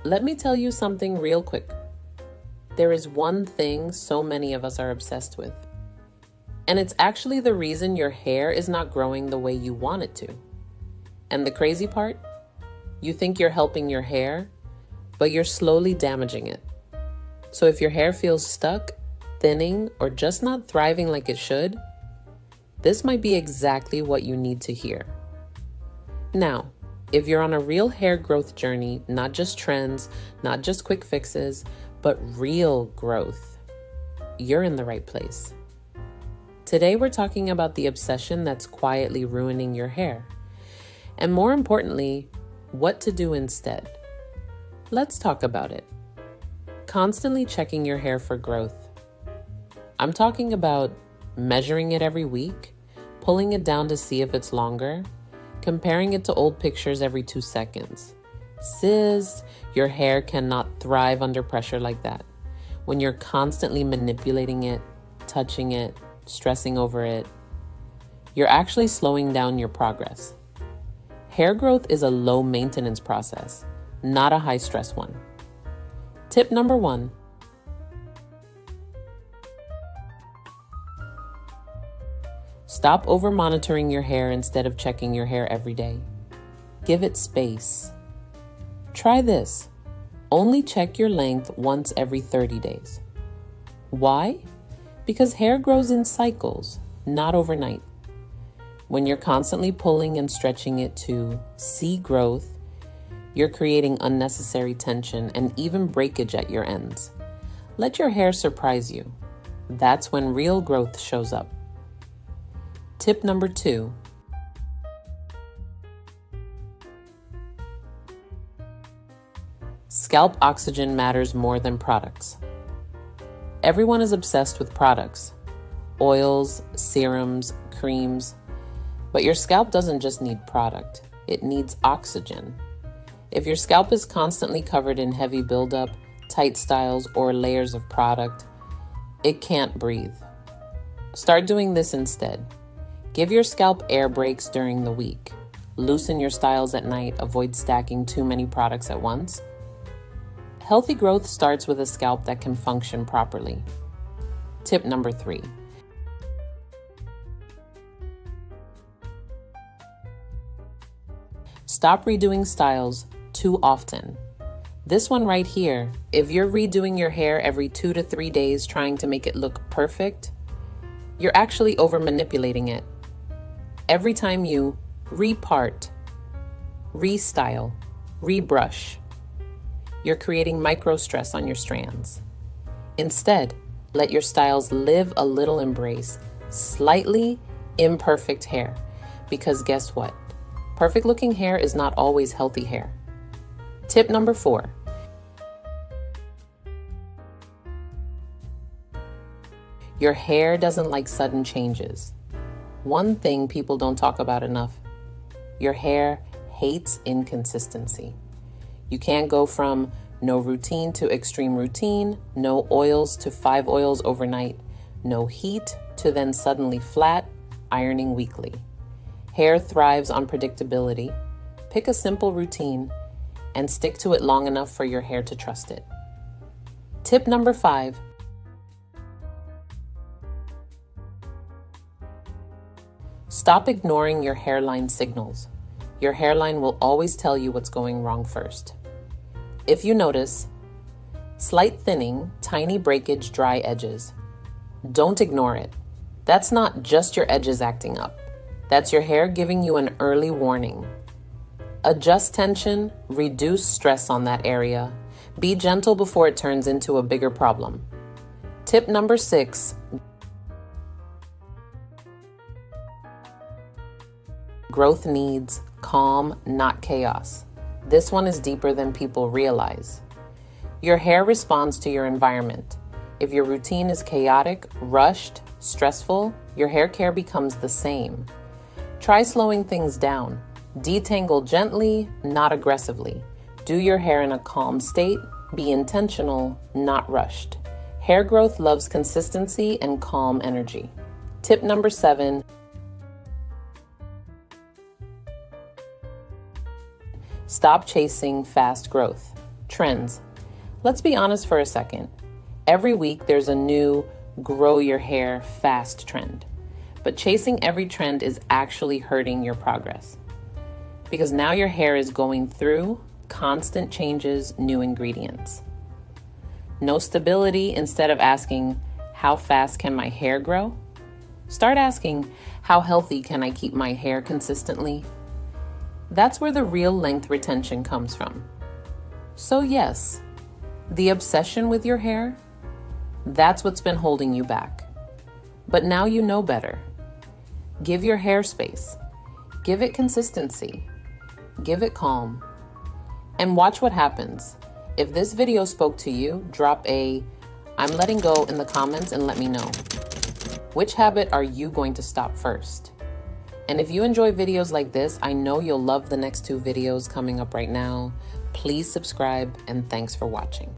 Let me tell you something real quick. There is one thing so many of us are obsessed with, and it's actually the reason your hair is not growing the way you want it to. And the crazy part? You think you're helping your hair, but you're slowly damaging it. So if your hair feels stuck, thinning, or just not thriving like it should, this might be exactly what you need to hear. Now, if you're on a real hair growth journey, not just trends, not just quick fixes, but real growth, you're in the right place. Today, we're talking about the obsession that's quietly ruining your hair. And more importantly, what to do instead. Let's talk about it. Constantly checking your hair for growth. I'm talking about measuring it every week, pulling it down to see if it's longer, comparing it to old pictures every 2 seconds. Sis, your hair cannot thrive under pressure like that. When you're constantly manipulating it, touching it, stressing over it, you're actually slowing down your progress. Hair growth is a low maintenance process, not a high stress one. Tip number 1. Stop over monitoring your hair instead of checking your hair every day. Give it space. Try this. Only check your length once every 30 days. Why? Because hair grows in cycles, not overnight. When you're constantly pulling and stretching it to see growth, you're creating unnecessary tension and even breakage at your ends. Let your hair surprise you. That's when real growth shows up. Tip number 2. Scalp oxygen matters more than products. Everyone is obsessed with products, oils, serums, creams, but your scalp doesn't just need product, it needs oxygen. If your scalp is constantly covered in heavy buildup, tight styles, or layers of product, it can't breathe. Start doing this instead. Give your scalp air breaks during the week. Loosen your styles at night, avoid stacking too many products at once. Healthy growth starts with a scalp that can function properly. Tip number 3. Stop redoing styles too often. This one right here, if you're redoing your hair every 2 to 3 days trying to make it look perfect, you're actually over manipulating it. Every time you repart, restyle, rebrush, you're creating micro stress on your strands. Instead, let your styles live a little embrace slightly imperfect hair, because guess what? Perfect looking hair is not always healthy hair. Tip number 4. Your hair doesn't like sudden changes. One thing people don't talk about enough: your hair hates inconsistency. You can't go from no routine to extreme routine, no oils to 5 oils overnight, no heat to then suddenly flat, ironing weekly. Hair thrives on predictability. Pick a simple routine and stick to it long enough for your hair to trust it. Tip number 5. Stop ignoring your hairline signals. Your hairline will always tell you what's going wrong first. If you notice slight thinning, tiny breakage, dry edges, don't ignore it. That's not just your edges acting up. That's your hair giving you an early warning. Adjust tension, reduce stress on that area. Be gentle before it turns into a bigger problem. Tip number 6. Growth needs calm, not chaos. This one is deeper than people realize. Your hair responds to your environment. If your routine is chaotic, rushed, stressful, your hair care becomes the same. Try slowing things down. Detangle gently, not aggressively. Do your hair in a calm state. Be intentional, not rushed. Hair growth loves consistency and calm energy. Tip number 7. Stop chasing fast growth. Trends. Let's be honest for a second. Every week there's a new grow your hair fast trend. But chasing every trend is actually hurting your progress. Because now your hair is going through constant changes, new ingredients. No stability. Instead of asking, how fast can my hair grow? Start asking, how healthy can I keep my hair consistently? That's where the real length retention comes from. So yes, the obsession with your hair, that's what's been holding you back. But now you know better. Give your hair space. Give it consistency. Give it calm. And watch what happens. If this video spoke to you, drop a "I'm letting go" in the comments and let me know. Which habit are you going to stop first? And if you enjoy videos like this, I know you'll love the next 2 videos coming up right now. Please subscribe, and thanks for watching.